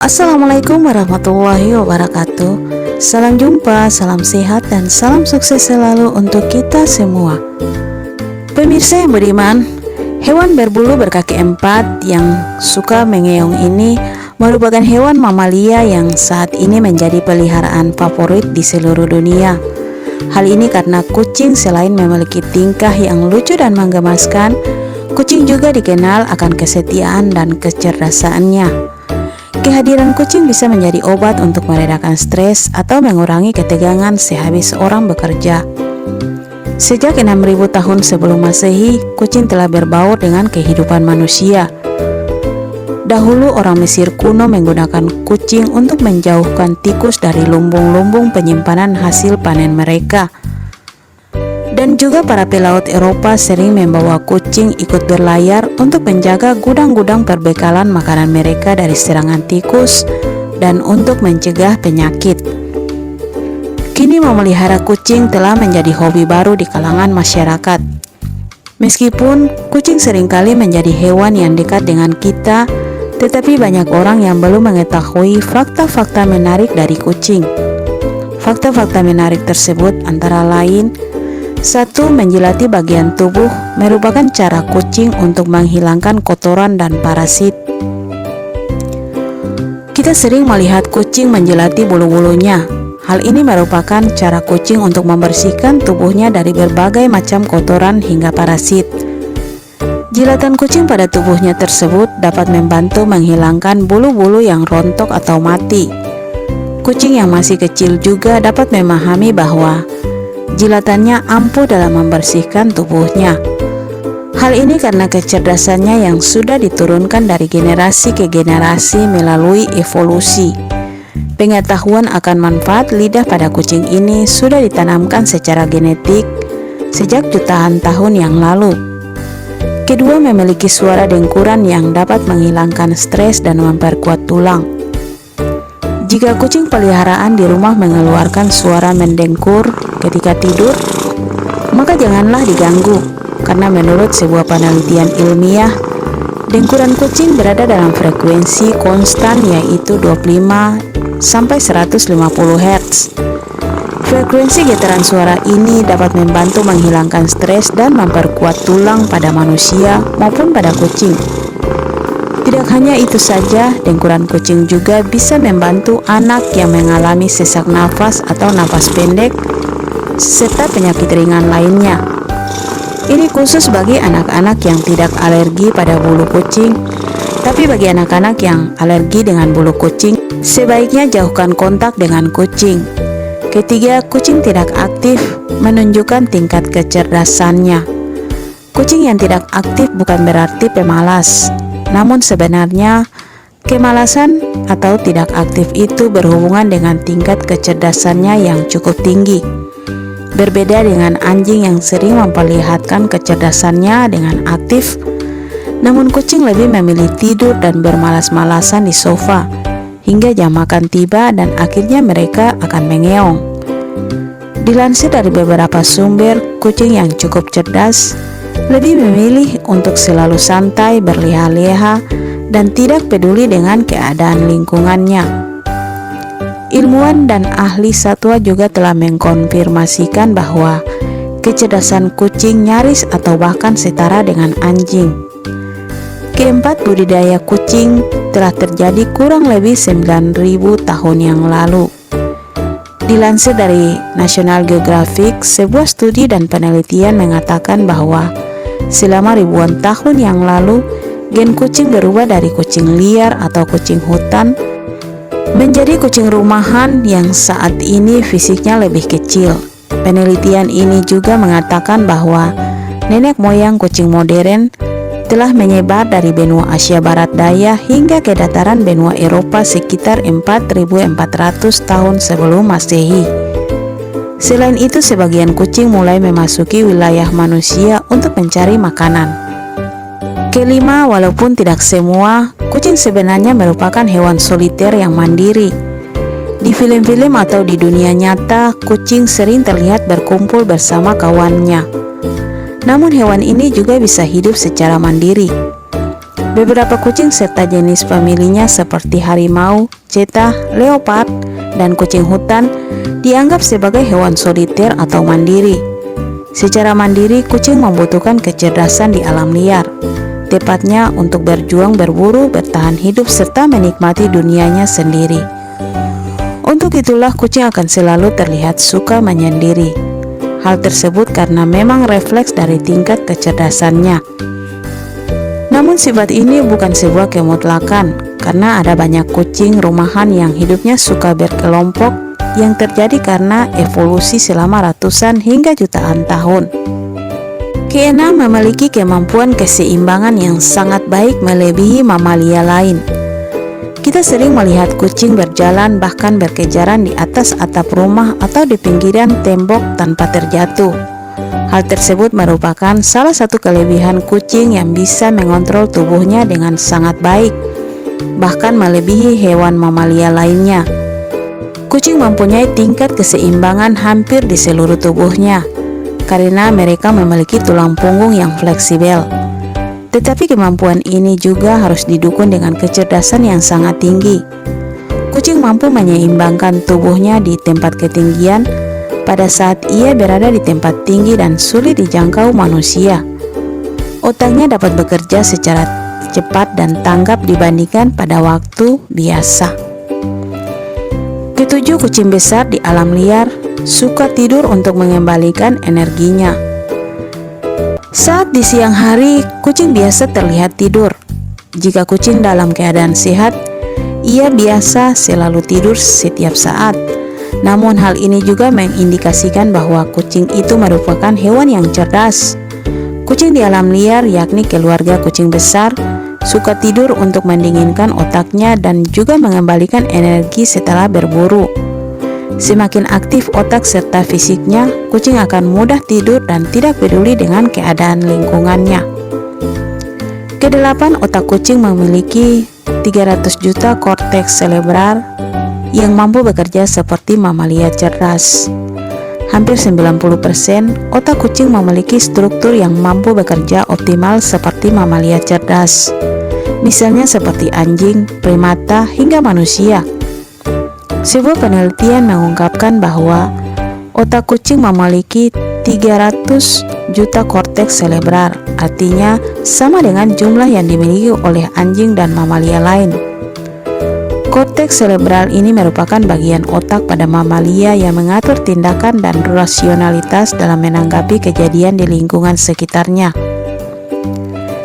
Assalamualaikum warahmatullahi wabarakatuh. Salam jumpa, salam sehat, dan salam sukses selalu untuk kita semua. Pemirsa yang beriman, hewan berbulu berkaki empat yang suka mengeong ini merupakan hewan mamalia yang saat ini menjadi peliharaan favorit di seluruh dunia. Hal ini karena kucing selain memiliki tingkah yang lucu dan menggemaskan, kucing juga dikenal akan kesetiaan dan kecerdasannya. Kehadiran kucing bisa menjadi obat untuk meredakan stres atau mengurangi ketegangan sehabis seorang bekerja. Sejak 6.000 tahun sebelum Masehi, kucing telah berbaur dengan kehidupan manusia. Dahulu orang Mesir kuno menggunakan kucing untuk menjauhkan tikus dari lumbung-lumbung penyimpanan hasil panen mereka. Dan juga para pelaut Eropa sering membawa kucing ikut berlayar untuk menjaga gudang-gudang perbekalan makanan mereka dari serangan tikus dan untuk mencegah penyakit. Kini memelihara kucing telah menjadi hobi baru di kalangan masyarakat. Meskipun kucing seringkali menjadi hewan yang dekat dengan kita, tetapi banyak orang yang belum mengetahui fakta-fakta menarik dari kucing. Fakta-fakta menarik tersebut antara lain: 1. Menjilati bagian tubuh merupakan cara kucing untuk menghilangkan kotoran dan parasit. Kita sering melihat kucing menjilati bulu-bulunya. Hal ini merupakan cara kucing untuk membersihkan tubuhnya dari berbagai macam kotoran hingga parasit. Jilatan kucing pada tubuhnya tersebut dapat membantu menghilangkan bulu-bulu yang rontok atau mati. Kucing yang masih kecil juga dapat memahami bahwa jilatannya ampuh dalam membersihkan tubuhnya. Hal ini karena kecerdasannya yang sudah diturunkan dari generasi ke generasi melalui evolusi. Pengetahuan akan manfaat lidah pada kucing ini sudah ditanamkan secara genetik sejak jutaan tahun yang lalu. Kedua, memiliki suara dengkuran yang dapat menghilangkan stres dan memperkuat tulang. Jika kucing peliharaan di rumah mengeluarkan suara mendengkur ketika tidur, maka janganlah diganggu, karena menurut sebuah penelitian ilmiah, dengkuran kucing berada dalam frekuensi konstan yaitu 25-150 Hz. Frekuensi getaran suara ini dapat membantu menghilangkan stres dan memperkuat tulang pada manusia maupun pada kucing. Tidak hanya itu saja, dengkuran kucing juga bisa membantu anak yang mengalami sesak nafas atau napas pendek serta penyakit ringan lainnya. Ini khusus bagi anak-anak yang tidak alergi pada bulu kucing, tapi bagi anak-anak yang alergi dengan bulu kucing, sebaiknya jauhkan kontak dengan kucing. Ketiga, kucing tidak aktif menunjukkan tingkat kecerdasannya. Kucing yang tidak aktif bukan berarti pemalas. Namun sebenarnya, kemalasan atau tidak aktif itu berhubungan dengan tingkat kecerdasannya yang cukup tinggi. Berbeda dengan anjing yang sering memperlihatkan kecerdasannya dengan aktif, namun kucing lebih memilih tidur dan bermalas-malasan di sofa hingga jam makan tiba dan akhirnya mereka akan mengeong. Dilansir dari beberapa sumber, kucing yang cukup cerdas lebih memilih untuk selalu santai, berleha-leha, dan tidak peduli dengan keadaan lingkungannya. Ilmuwan dan ahli satwa juga telah mengkonfirmasikan bahwa kecerdasan kucing nyaris atau bahkan setara dengan anjing. Keempat, budidaya kucing telah terjadi kurang lebih 9.000 tahun yang lalu. Dilansir dari National Geographic, sebuah studi dan penelitian mengatakan bahwa selama ribuan tahun yang lalu, gen kucing berubah dari kucing liar atau kucing hutan menjadi kucing rumahan yang saat ini fisiknya lebih kecil. Penelitian ini juga mengatakan bahwa nenek moyang kucing modern telah menyebar dari benua Asia Barat Daya hingga ke dataran benua Eropa sekitar 4.400 tahun sebelum Masehi. Selain itu, sebagian kucing mulai memasuki wilayah manusia untuk mencari makanan. Kelima, walaupun tidak semua, kucing sebenarnya merupakan hewan soliter yang mandiri. Di film-film atau di dunia nyata, kucing sering terlihat berkumpul bersama kawannya. Namun hewan ini juga bisa hidup secara mandiri. Beberapa kucing serta jenis familinya seperti harimau, cheetah, leopard, dan kucing hutan dianggap sebagai hewan soliter atau mandiri. Secara mandiri, kucing membutuhkan kecerdasan di alam liar, tepatnya untuk berjuang, berburu, bertahan hidup, serta menikmati dunianya sendiri. Untuk itulah kucing akan selalu terlihat suka menyendiri. Hal tersebut karena memang refleks dari tingkat kecerdasannya. Namun sifat ini bukan sebuah kemutlakan, karena ada banyak kucing rumahan yang hidupnya suka berkelompok yang terjadi karena evolusi selama ratusan hingga jutaan tahun. Keenam, memiliki kemampuan keseimbangan yang sangat baik melebihi mamalia lain. Kita sering melihat kucing berjalan bahkan berkejaran di atas atap rumah atau di pinggiran tembok tanpa terjatuh. Hal tersebut merupakan salah satu kelebihan kucing yang bisa mengontrol tubuhnya dengan sangat baik, bahkan melebihi hewan mamalia lainnya. Kucing mempunyai tingkat keseimbangan hampir di seluruh tubuhnya, karena mereka memiliki tulang punggung yang fleksibel. Tetapi kemampuan ini juga harus didukung dengan kecerdasan yang sangat tinggi. Kucing mampu menyeimbangkan tubuhnya di tempat ketinggian pada saat ia berada di tempat tinggi dan sulit dijangkau manusia. Otaknya dapat bekerja secara cepat dan tanggap dibandingkan pada waktu biasa. Ketujuh, kucing besar di alam liar suka tidur untuk mengembalikan energinya. Saat di siang hari, kucing biasa terlihat tidur. Jika kucing dalam keadaan sehat, ia biasa selalu tidur setiap saat. Namun hal ini juga mengindikasikan bahwa kucing itu merupakan hewan yang cerdas. Kucing di alam liar, yakni keluarga kucing besar, suka tidur untuk mendinginkan otaknya dan juga mengembalikan energi setelah berburu. Semakin aktif otak serta fisiknya, kucing akan mudah tidur dan tidak peduli dengan keadaan lingkungannya. Kedelapan, otak kucing memiliki 300 juta korteks cerebral yang mampu bekerja seperti mamalia cerdas. Hampir 90% otak kucing memiliki struktur yang mampu bekerja optimal seperti mamalia cerdas. Misalnya seperti anjing, primata, hingga manusia. Sebuah penelitian mengungkapkan bahwa otak kucing memiliki 300 juta korteks cerebral, artinya sama dengan jumlah yang dimiliki oleh anjing dan mamalia lain. Korteks cerebral ini merupakan bagian otak pada mamalia yang mengatur tindakan dan rasionalitas dalam menanggapi kejadian di lingkungan sekitarnya.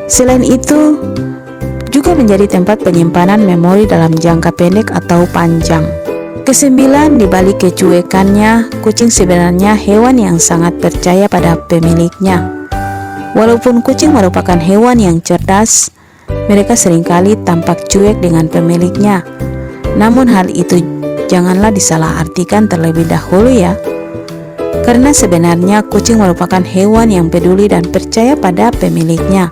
Selain itu, juga menjadi tempat penyimpanan memori dalam jangka pendek atau panjang. Kesembilan, di balik kecuekannya, kucing sebenarnya hewan yang sangat percaya pada pemiliknya. Walaupun kucing merupakan hewan yang cerdas, mereka seringkali tampak cuek dengan pemiliknya. Namun hal itu janganlah disalahartikan terlebih dahulu ya. Karena sebenarnya kucing merupakan hewan yang peduli dan percaya pada pemiliknya.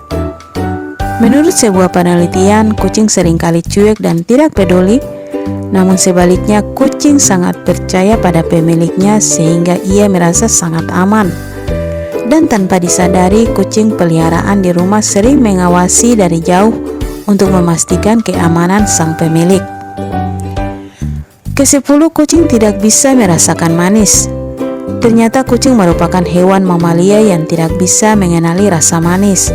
Menurut sebuah penelitian, kucing seringkali cuek dan tidak peduli. Namun sebaliknya, kucing sangat percaya pada pemiliknya sehingga ia merasa sangat aman. Dan tanpa disadari, kucing peliharaan di rumah sering mengawasi dari jauh untuk memastikan keamanan sang pemilik. Ke-10, kucing tidak bisa merasakan manis. Ternyata kucing merupakan hewan mamalia yang tidak bisa mengenali rasa manis.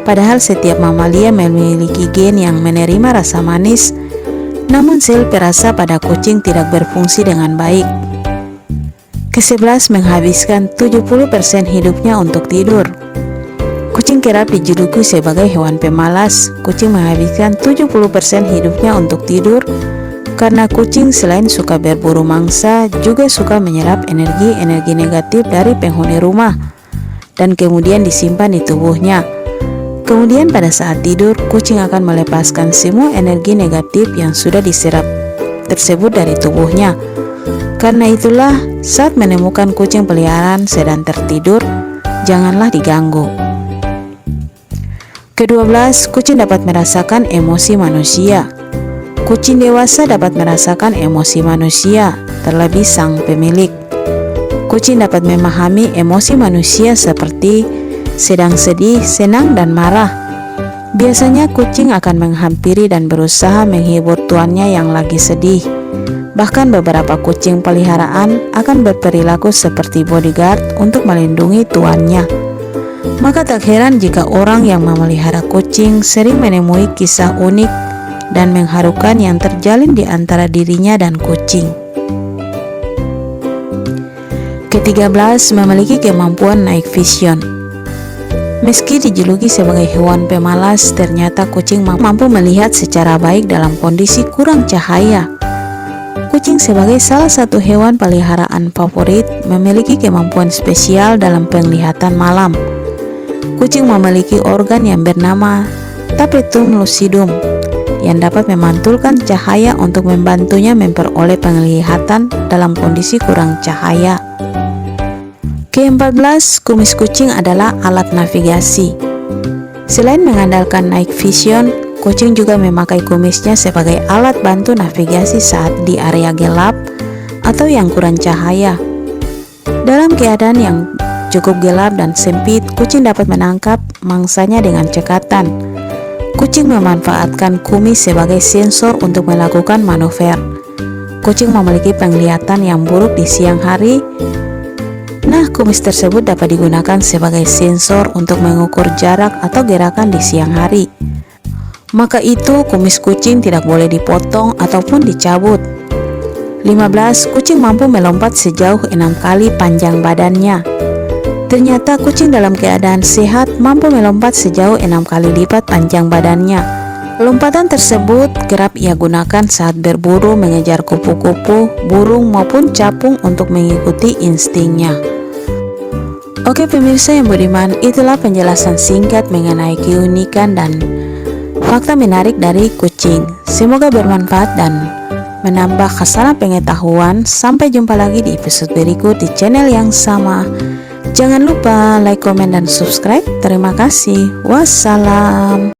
Padahal setiap mamalia memiliki gen yang menerima rasa manis, namun sel perasa pada kucing tidak berfungsi dengan baik. Ke-11, menghabiskan 70% hidupnya untuk tidur. Kucing kerap dijuluki sebagai hewan pemalas. Kucing menghabiskan 70% hidupnya untuk tidur karena kucing selain suka berburu mangsa, juga suka menyerap energi negatif dari penghuni rumah dan kemudian disimpan di tubuhnya. Kemudian pada saat tidur, kucing akan melepaskan semua energi negatif yang sudah diserap tersebut dari tubuhnya. Karena itulah, saat menemukan kucing peliharaan sedang tertidur, janganlah diganggu. Ke-12, kucing dapat merasakan emosi manusia. Kucing dewasa dapat merasakan emosi manusia, terlebih sang pemilik. Kucing dapat memahami emosi manusia seperti sedang sedih, senang, dan marah. Biasanya kucing akan menghampiri dan berusaha menghibur tuannya yang lagi sedih. Bahkan beberapa kucing peliharaan akan berperilaku seperti bodyguard untuk melindungi tuannya. Maka tak heran jika orang yang memelihara kucing sering menemui kisah unik dan mengharukan yang terjalin di antara dirinya dan kucing. Ke-13, memiliki kemampuan night vision. Meski dijuluki sebagai hewan pemalas, ternyata kucing mampu melihat secara baik dalam kondisi kurang cahaya. Kucing sebagai salah satu hewan peliharaan favorit memiliki kemampuan spesial dalam penglihatan malam. Kucing memiliki organ yang bernama tapetum lucidum yang dapat memantulkan cahaya untuk membantunya memperoleh penglihatan dalam kondisi kurang cahaya. Ke-14, kumis kucing adalah alat navigasi. Selain mengandalkan night vision, kucing juga memakai kumisnya sebagai alat bantu navigasi saat di area gelap atau yang kurang cahaya. Dalam keadaan yang cukup gelap dan sempit, kucing dapat menangkap mangsanya dengan cekatan. Kucing memanfaatkan kumis sebagai sensor untuk melakukan manuver. Kucing memiliki penglihatan yang buruk di siang hari. Nah, kumis tersebut dapat digunakan sebagai sensor untuk mengukur jarak atau gerakan di siang hari. Maka itu, kumis kucing tidak boleh dipotong ataupun dicabut. 15. Kucing mampu melompat sejauh 6 kali panjang badannya. Ternyata kucing dalam keadaan sehat mampu melompat sejauh 6 kali lipat panjang badannya. Lompatan tersebut kerap ia gunakan saat berburu mengejar kupu-kupu, burung maupun capung untuk mengikuti instingnya. Oke pemirsa yang budiman, itulah penjelasan singkat mengenai keunikan dan fakta menarik dari kucing. Semoga bermanfaat dan menambah khasanah pengetahuan. Sampai jumpa lagi di episode berikut di channel yang sama. Jangan lupa like, komen, dan subscribe. Terima kasih. Wassalam.